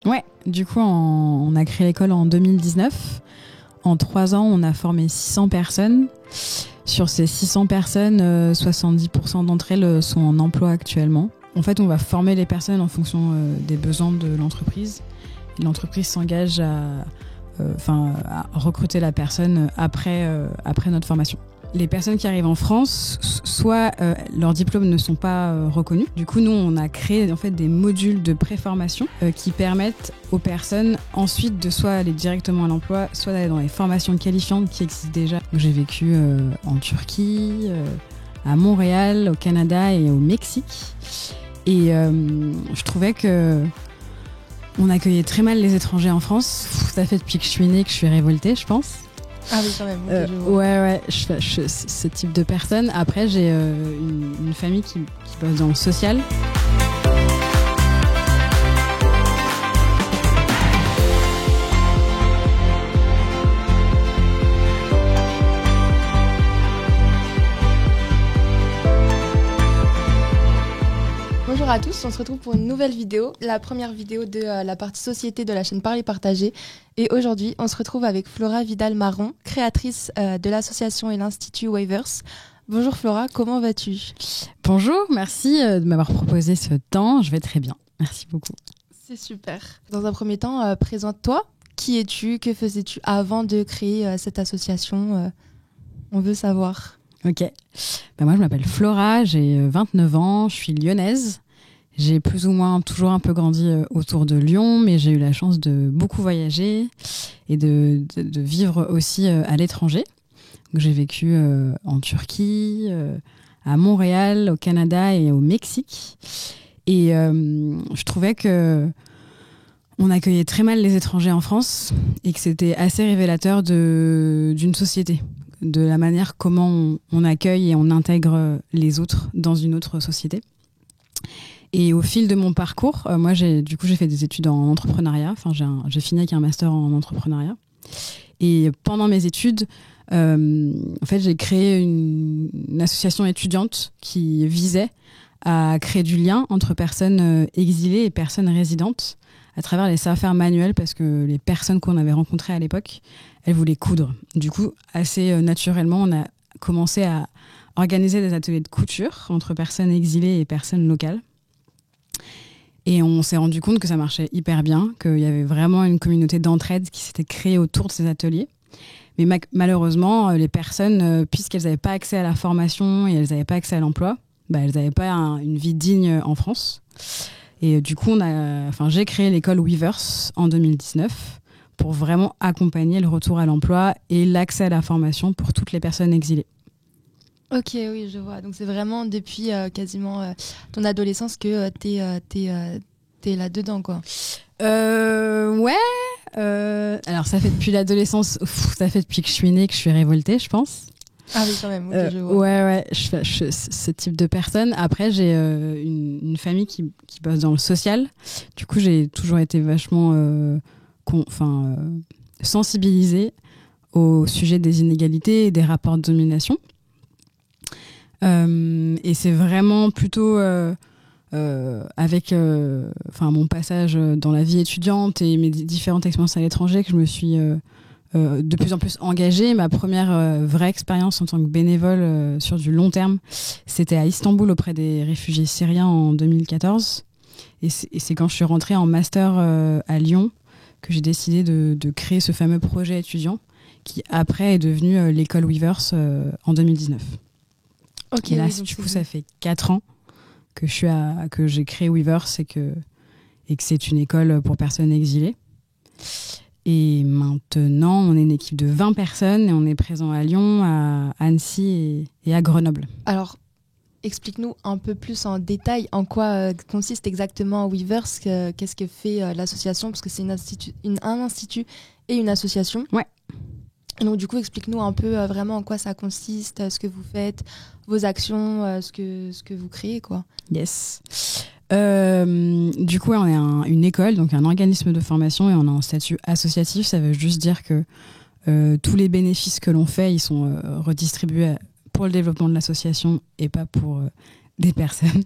Ouais, du coup, on a créé l'école en 2019. En 3 ans, on a formé 600 personnes. Sur ces 600 personnes, 70% d'entre elles sont en emploi actuellement. En fait, on va former les personnes en fonction des besoins de l'entreprise. Et l'entreprise s'engage à recruter la personne après notre formation. Les personnes qui arrivent en France, soit leurs diplômes ne sont pas reconnus. Du coup, nous, on a créé en fait des modules de préformation qui permettent aux personnes ensuite de soit aller directement à l'emploi, soit d'aller dans les formations qualifiantes qui existent déjà. J'ai vécu en Turquie, à Montréal, au Canada et au Mexique. Et je trouvais que on accueillait très mal les étrangers en France. Ça fait depuis que je suis née que je suis révoltée, je pense. Ah oui, quand même. Je suis ce type de personne. Après, j'ai une famille qui bosse dans le social. Bonjour à tous, on se retrouve pour une nouvelle vidéo, la première vidéo de la partie société de la chaîne Parler Partager. Et aujourd'hui, on se retrouve avec Flora Vidal-Marron, créatrice de l'association et l'Institut Weavers. Bonjour Flora, comment vas-tu ? Bonjour, merci de m'avoir proposé ce temps, je vais très bien, merci beaucoup. C'est super. Dans un premier temps, présente-toi. Qui es-tu ? Que faisais-tu avant de créer cette association ? On veut savoir. Ok, moi je m'appelle Flora, j'ai 29 ans, je suis lyonnaise. J'ai plus ou moins toujours un peu grandi autour de Lyon, mais j'ai eu la chance de beaucoup voyager et de vivre aussi à l'étranger. Donc, j'ai vécu en Turquie, à Montréal, au Canada et au Mexique. Et je trouvais que on accueillait très mal les étrangers en France et que c'était assez révélateur d'une société, de la manière comment on accueille et on intègre les autres dans une autre société. Et au fil de mon parcours, moi j'ai fait des études en entrepreneuriat. Enfin, j'ai fini avec un master en entrepreneuriat. Et pendant mes études, en fait, j'ai créé une association étudiante qui visait à créer du lien entre personnes exilées et personnes résidentes à travers les savoir-faire manuels, parce que les personnes qu'on avait rencontrées à l'époque, elles voulaient coudre. Du coup, assez naturellement, on a commencé à organiser des ateliers de couture entre personnes exilées et personnes locales. Et on s'est rendu compte que ça marchait hyper bien, qu'il y avait vraiment une communauté d'entraide qui s'était créée autour de ces ateliers. Mais malheureusement, les personnes, puisqu'elles n'avaient pas accès à la formation et elles n'avaient pas accès à l'emploi, elles n'avaient pas une vie digne en France. Et du coup, j'ai créé l'école Weavers en 2019 pour vraiment accompagner le retour à l'emploi et l'accès à la formation pour toutes les personnes exilées. Ok, oui, je vois. Donc c'est vraiment depuis quasiment ton adolescence que t'es là-dedans, quoi. Ouais. Alors ça fait depuis l'adolescence, ça fait depuis que je suis née que je suis révoltée, je pense. Ah oui, quand même, okay, je vois. Ouais, je suis ce type de personne. Après, j'ai une famille qui bosse dans le social. Du coup, j'ai toujours été vachement sensibilisée au sujet des inégalités et des rapports de domination. Et c'est vraiment plutôt avec mon passage dans la vie étudiante et mes différentes expériences à l'étranger que je me suis de plus en plus engagée. Ma première vraie expérience en tant que bénévole sur du long terme, c'était à Istanbul auprès des réfugiés syriens en 2014. Et c'est quand je suis rentrée en master à Lyon que j'ai décidé de créer ce fameux projet étudiant qui après est devenu l'école Weavers en 2019. Okay, et là, du coup, ça fait 4 ans que j'ai créé Weavers et que c'est une école pour personnes exilées. Et maintenant, on est une équipe de 20 personnes et on est présent à Lyon, à Annecy et à Grenoble. Alors, explique-nous un peu plus en détail en quoi consiste exactement Weavers, qu'est-ce que fait l'association, parce que c'est un institut et une association. Ouais. Et donc du coup, explique-nous un peu vraiment en quoi ça consiste, ce que vous faites, vos actions, ce que vous créez, quoi. Yes. Du coup, on est une école, donc un organisme de formation, et on a un statut associatif. Ça veut juste dire que tous les bénéfices que l'on fait, ils sont redistribués pour le développement de l'association et pas pour des personnes.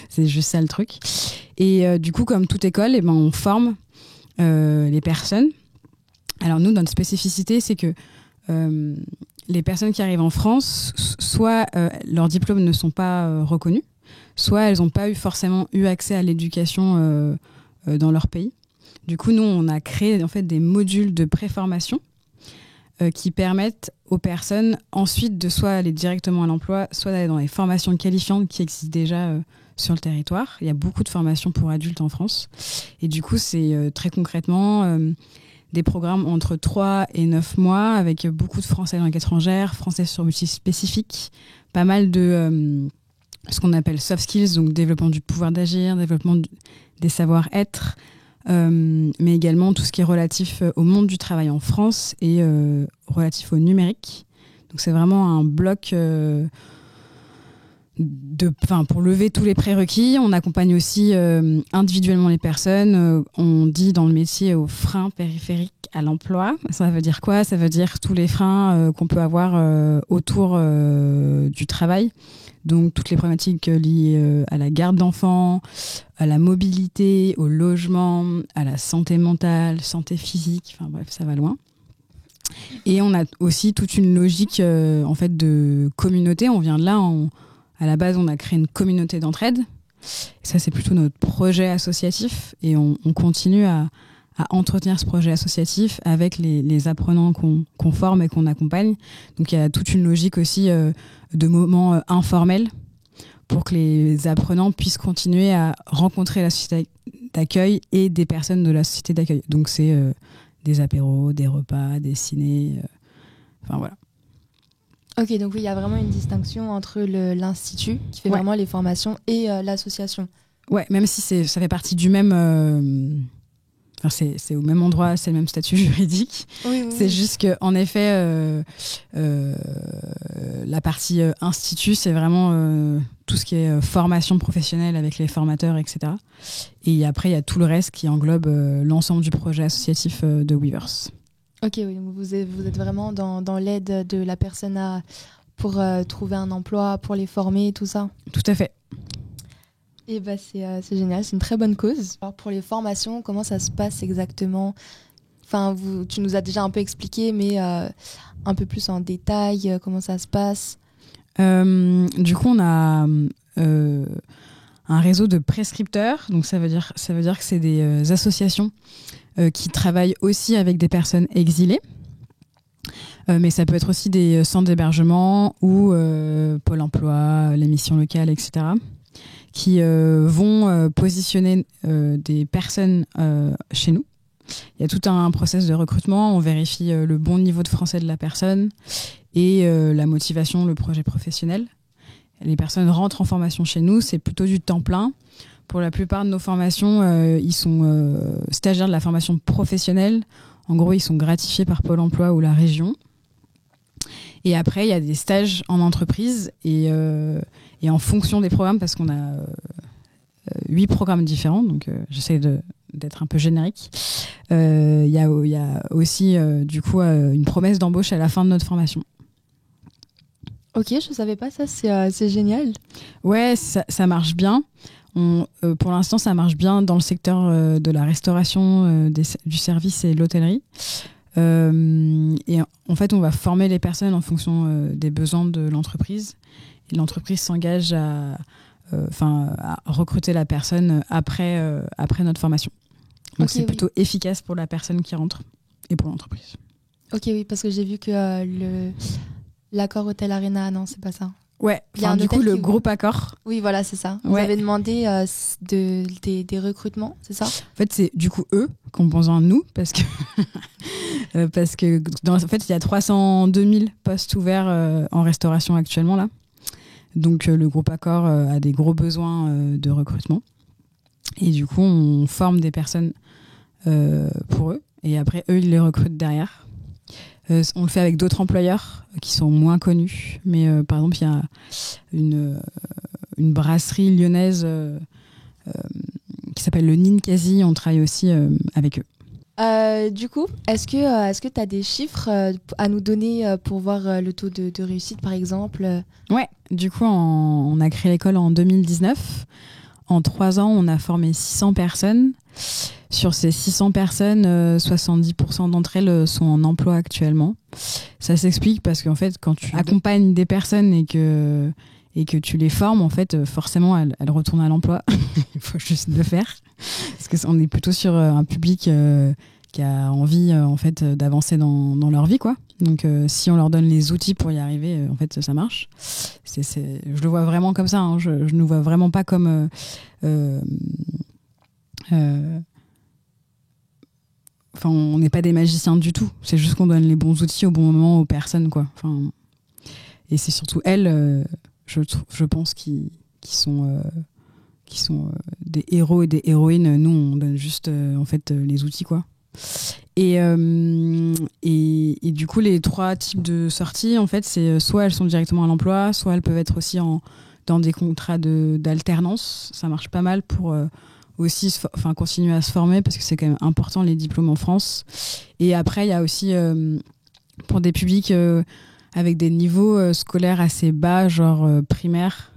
C'est juste ça le truc. Et du coup, comme toute école, on forme les personnes. Alors nous, notre spécificité, c'est que les personnes qui arrivent en France, soit leurs diplômes ne sont pas reconnus, soit elles n'ont pas forcément eu accès à l'éducation dans leur pays. Du coup, nous, on a créé en fait des modules de préformation qui permettent aux personnes ensuite de soit aller directement à l'emploi, soit d'aller dans les formations qualifiantes qui existent déjà sur le territoire. Il y a beaucoup de formations pour adultes en France. Et du coup, c'est très concrètement des programmes entre 3 et 9 mois avec beaucoup de français langue étrangère, français sur multispécifique, pas mal de ce qu'on appelle soft skills, donc développement du pouvoir d'agir, développement des savoir-être, mais également tout ce qui est relatif au monde du travail en France et relatif au numérique. Donc c'est vraiment un bloc pour lever tous les prérequis. On accompagne aussi individuellement les personnes. On dit dans le métier aux freins périphériques à l'emploi. Ça veut dire quoi ? Ça veut dire tous les freins qu'on peut avoir autour du travail. Donc toutes les problématiques liées à la garde d'enfants, à la mobilité, au logement, à la santé mentale, santé physique, enfin bref, ça va loin. Et on a aussi toute une logique en fait de communauté. On vient de là, à la base on a créé une communauté d'entraide. Et ça c'est plutôt notre projet associatif et on continue à entretenir ce projet associatif avec les apprenants qu'on forme et qu'on accompagne. Donc il y a toute une logique aussi de moments informels pour que les apprenants puissent continuer à rencontrer la société d'accueil et des personnes de la société d'accueil. Donc c'est des apéros, des repas, des cinés, enfin voilà. Ok, donc oui, il y a vraiment une distinction entre l'institut qui fait vraiment les formations et l'association. Ouais, même si ça fait partie du même... c'est au même endroit, c'est le même statut juridique. Oui. C'est juste qu'en effet, la partie institut, c'est vraiment tout ce qui est formation professionnelle avec les formateurs, etc. Et après, il y a tout le reste qui englobe l'ensemble du projet associatif de Weavers. Ok, oui, donc vous êtes vraiment dans l'aide de la personne pour trouver un emploi, pour les former, tout ça. Tout à fait. Et c'est génial, c'est une très bonne cause. Alors pour les formations, comment ça se passe exactement ? Enfin, tu nous as déjà un peu expliqué, mais un peu plus en détail, comment ça se passe ? Du coup, on a un réseau de prescripteurs. Donc ça veut dire que c'est des associations qui travaillent aussi avec des personnes exilées. Mais ça peut être aussi des centres d'hébergement ou Pôle emploi, les missions locales, etc. qui vont positionner des personnes chez nous. Il y a tout un process de recrutement, on vérifie le bon niveau de français de la personne et la motivation, le projet professionnel. Les personnes rentrent en formation chez nous, c'est plutôt du temps plein. Pour la plupart de nos formations, ils sont stagiaires de la formation professionnelle. En gros, ils sont gratifiés par Pôle emploi ou la région. Et après, il y a des stages en entreprise et en fonction des programmes, parce qu'on a 8 programmes différents, donc j'essaie d'être un peu générique. Il y a aussi du coup une promesse d'embauche à la fin de notre formation. Ok, je savais pas ça, c'est génial. Ouais, ça marche bien. Pour l'instant, ça marche bien dans le secteur de la restauration, du service et de l'hôtellerie. Et en fait, on va former les personnes en fonction des besoins de l'entreprise. Et l'entreprise s'engage à recruter la personne après notre formation. Donc c'est plutôt efficace pour la personne qui rentre et pour l'entreprise. Ok, oui, parce que j'ai vu que l'accord Hôtel Arena, non, c'est pas ça. Ouais, du coup, le groupe Accor. Oui, voilà, c'est ça. Vous avez demandé des recrutements, c'est ça ? En fait, c'est du coup eux qui ont besoin de nous parce que en fait, il y a 302 000 postes ouverts en restauration actuellement là. Donc, le groupe Accor a des gros besoins de recrutement. Et du coup, on forme des personnes pour eux. Et après, eux, ils les recrutent derrière. On le fait avec d'autres employeurs qui sont moins connus. Mais par exemple, il y a une brasserie lyonnaise qui s'appelle le Ninkasi. On travaille aussi avec eux. Du coup, est-ce que tu as des chiffres à nous donner pour voir le taux de réussite, par exemple ? Ouais, du coup, on a créé l'école en 2019. En 3 ans, on a formé 600 personnes. Sur ces 600 personnes, 70% d'entre elles sont en emploi actuellement. Ça s'explique parce qu'en fait, quand tu accompagnes des personnes et que tu les formes, en fait, forcément, elles retournent à l'emploi. Il faut juste le faire. Parce qu'on est plutôt sur un public qui a envie, en fait, d'avancer dans leur vie, quoi. Donc, si on leur donne les outils pour y arriver, en fait, ça marche. Je le vois vraiment comme ça. Hein. Je ne vois vraiment pas comme... Enfin, on n'est pas des magiciens du tout. C'est juste qu'on donne les bons outils au bon moment aux personnes, quoi. Enfin, et c'est surtout elles, je pense, qui sont des héros et des héroïnes. Nous, on donne juste en fait les outils, quoi. Et du coup, les 3 types de sorties, en fait, c'est soit elles sont directement à l'emploi, soit elles peuvent être aussi dans des contrats d'alternance. Ça marche pas mal pour aussi continuer à se former parce que c'est quand même important les diplômes en France. Et après, il y a aussi pour des publics avec des niveaux scolaires assez bas, genre primaire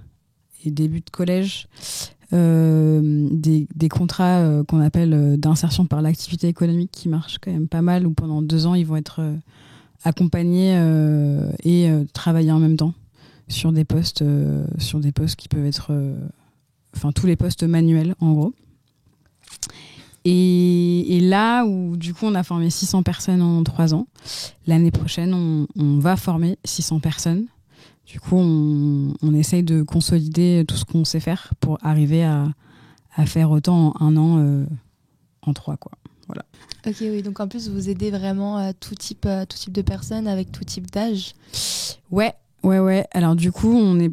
et début de collège, des contrats qu'on appelle d'insertion par l'activité économique qui marchent quand même pas mal, où pendant 2 ans ils vont être accompagnés et travailler en même temps sur des postes qui peuvent être tous les postes manuels en gros. Et là où du coup on a formé 600 personnes en 3 ans, l'année prochaine on va former 600 personnes. Du coup on essaye de consolider tout ce qu'on sait faire pour arriver à faire autant en 1 an en 3, quoi. Voilà. Ok, oui, donc en plus vous aidez vraiment tout type de personnes avec tout type d'âge. Ouais. Alors du coup on est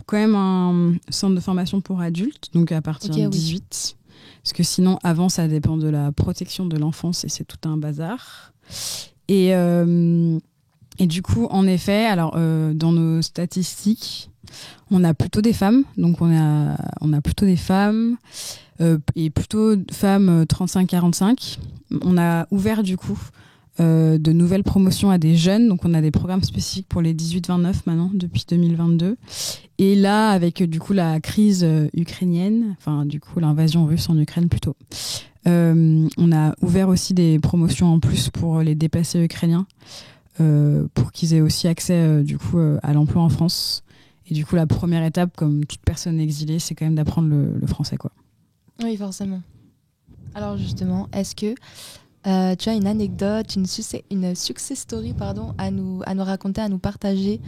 quand même un centre de formation pour adultes, donc à partir de 18. Parce que sinon, avant, ça dépend de la protection de l'enfance et c'est tout un bazar. Et du coup, en effet, alors dans nos statistiques, on a plutôt des femmes. Donc on a plutôt des femmes et plutôt femmes 35-45. On a ouvert du coup de nouvelles promotions à des jeunes. Donc on a des programmes spécifiques pour les 18-29 maintenant, depuis 2022. Et là, avec du coup la crise ukrainienne, enfin du coup l'invasion russe en Ukraine plutôt, on a ouvert aussi des promotions en plus pour les déplacés ukrainiens, pour qu'ils aient aussi accès du coup à l'emploi en France. Et du coup la première étape, comme toute personne exilée, c'est quand même d'apprendre le français, quoi. Oui, forcément. Alors justement, est-ce que tu as une anecdote, une success story à nous raconter, à nous partager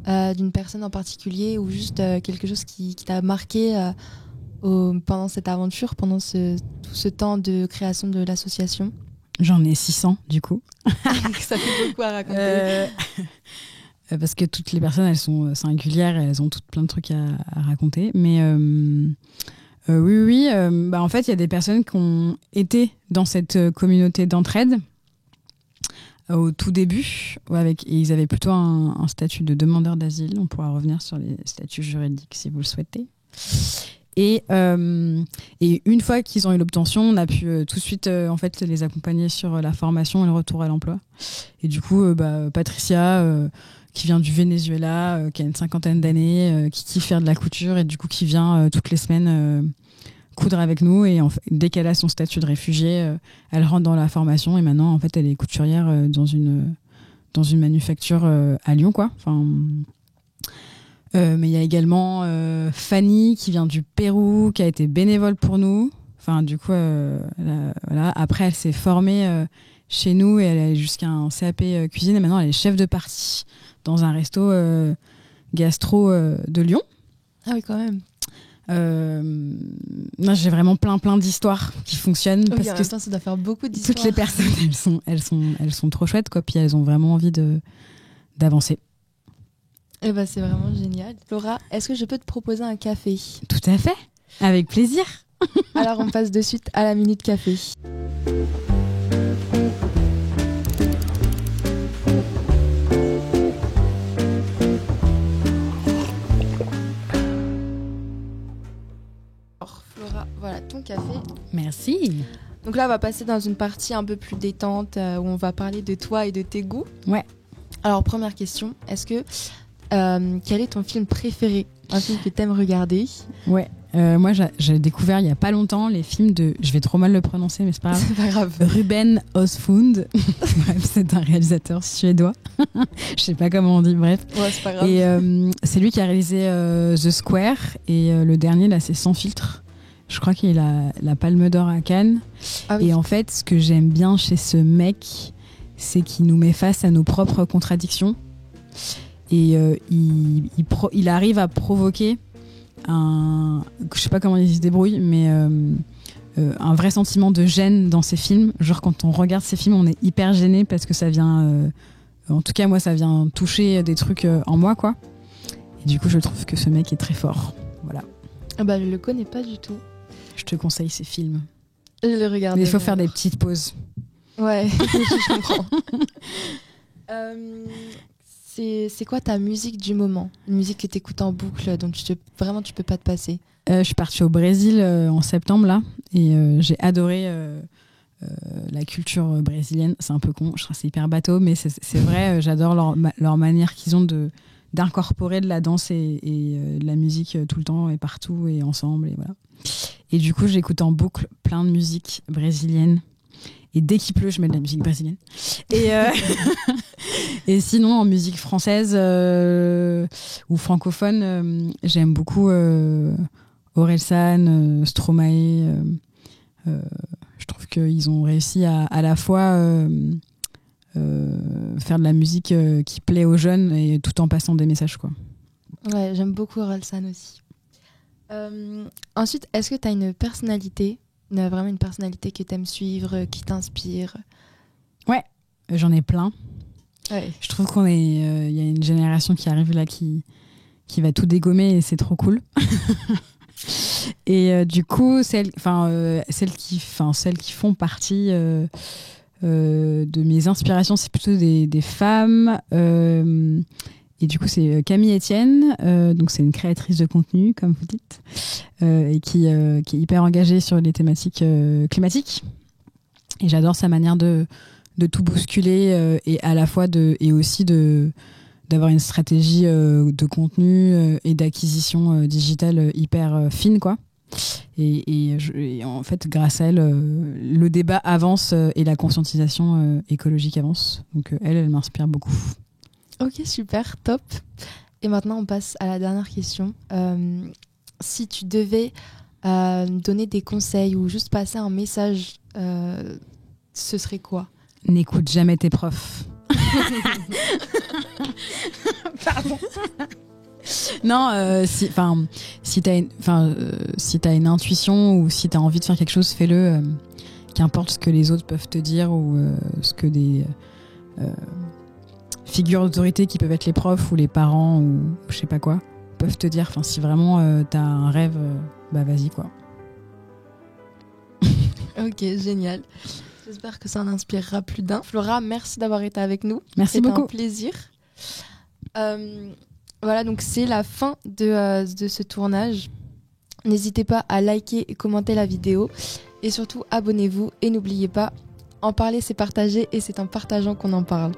d'une personne en particulier ou juste quelque chose qui t'a marqué pendant cette aventure, pendant tout ce temps de création de l'association? J'en ai 600 du coup. Ça fait beaucoup à raconter. Parce que toutes les personnes, elles sont singulières et elles ont toutes plein de trucs à raconter. Mais oui. En fait, il y a des personnes qui ont été dans cette communauté d'entraide au tout début, et ils avaient plutôt un statut de demandeur d'asile. On pourra revenir sur les statuts juridiques si vous le souhaitez. Et une fois qu'ils ont eu l'obtention, on a pu tout de suite en fait, les accompagner sur la formation et le retour à l'emploi. Et du coup, Patricia, qui vient du Venezuela, qui a une 50aine d'années, qui kiffe faire de la couture et du coup qui vient toutes les semaines coudre avec nous. Et dès qu'elle a son statut de réfugiée, elle rentre dans la formation et maintenant en fait, elle est couturière dans une manufacture à Lyon, quoi. Enfin, mais il y a également Fanny qui vient du Pérou, qui a été bénévole pour nous. Enfin, du coup, voilà. Après, elle s'est formée chez nous et elle est jusqu'à un CAP cuisine. Et maintenant, elle est chef de partie dans un resto gastro de Lyon. Ah oui, quand même. Non, j'ai vraiment plein d'histoires qui fonctionnent. Oui, parce en que même temps, ça doit faire beaucoup d'histoires. toutes les personnes, elles sont trop chouettes, quoi. Puis elles ont vraiment envie d'avancer. Eh ben, c'est vraiment génial. Laura, est-ce que je peux te proposer un café? Tout à fait, avec plaisir. Alors on passe de suite à la minute café. Alors Flora, voilà ton café. Merci. Donc là on va passer dans une partie un peu plus détente où on va parler de toi et de tes goûts. Ouais. Alors première question, est-ce que quel est ton film préféré? Un film que t'aimes regarder? Ouais. Moi, j'ai découvert il y a pas longtemps les films de... Je vais trop mal le prononcer, mais c'est pas grave. C'est pas grave. Ruben Östlund. Bref, c'est un réalisateur suédois. Je sais pas comment on dit, bref. Ouais, c'est pas grave. Et c'est lui qui a réalisé The Square. Et le dernier, là, c'est Sans filtre. Je crois qu'il a la Palme d'Or à Cannes. Ah oui. Et en fait, ce que j'aime bien chez ce mec, c'est qu'il nous met face à nos propres contradictions. Et il arrive à provoquer je sais pas comment il se débrouille, mais un vrai sentiment de gêne dans ses films. Genre quand on regarde ses films, on est hyper gêné parce que ça vient, en tout cas moi, ça vient toucher des trucs en moi, quoi. Et du coup, je trouve que ce mec est très fort. Voilà. Ah bah, je le connais pas du tout. Je te conseille ses films. Je le regarde. Mais il faut faire des petites pauses. Ouais, je comprends. C'est quoi ta musique du moment? Une musique que t'écoutes en boucle, dont vraiment tu peux pas te passer? Je suis partie au Brésil en septembre là, et j'ai adoré la culture brésilienne. C'est un peu con, je trouve que c'est hyper bateau, mais c'est vrai, j'adore leur manière qu'ils ont d'incorporer de la danse et de la musique tout le temps et partout et ensemble, et voilà. Et du coup, j'écoute en boucle plein de musique brésilienne. Et dès qu'il pleut, je mets de la musique brésilienne. Et sinon, en musique française ou francophone, j'aime beaucoup Orelsan, Stromae. Je trouve qu'ils ont réussi à la fois faire de la musique qui plaît aux jeunes et tout en passant des messages, quoi. Ouais, j'aime beaucoup Orelsan aussi. Ensuite, est-ce que tu as une personnalité, vraiment une personnalité que tu aimes suivre, qui t'inspire? Ouais, j'en ai plein. Ouais. Je trouve il y a une génération qui arrive là qui va tout dégommer et c'est trop cool. Et du coup, celles qui font partie de mes inspirations, c'est plutôt des femmes. Et du coup, c'est Camille Etienne, donc c'est une créatrice de contenu, comme vous dites, et qui est hyper engagée sur les thématiques climatiques. Et j'adore sa manière de tout bousculer et à la fois et aussi d'avoir une stratégie de contenu et d'acquisition digitale hyper fine, quoi. Et en fait, grâce à elle, le débat avance et la conscientisation écologique avance. Donc elle m'inspire beaucoup. Ok, super, top. Et maintenant, on passe à la dernière question. Si tu devais donner des conseils ou juste passer un message, ce serait quoi? N'écoute jamais tes profs. Pardon. Non, si t'as une intuition ou si t'as envie de faire quelque chose, fais-le. Qu'importe ce que les autres peuvent te dire ou ce que des figures d'autorité qui peuvent être les profs ou les parents ou je sais pas quoi peuvent te dire. Enfin, si vraiment t'as un rêve, bah vas-y, quoi. Ok, génial. J'espère que ça en inspirera plus d'un. Flora, merci d'avoir été avec nous. Merci beaucoup. C'était un plaisir. Voilà, donc c'est la fin de ce tournage. N'hésitez pas à liker et commenter la vidéo. Et surtout, abonnez-vous. Et n'oubliez pas, en parler, c'est partager. Et c'est en partageant qu'on en parle.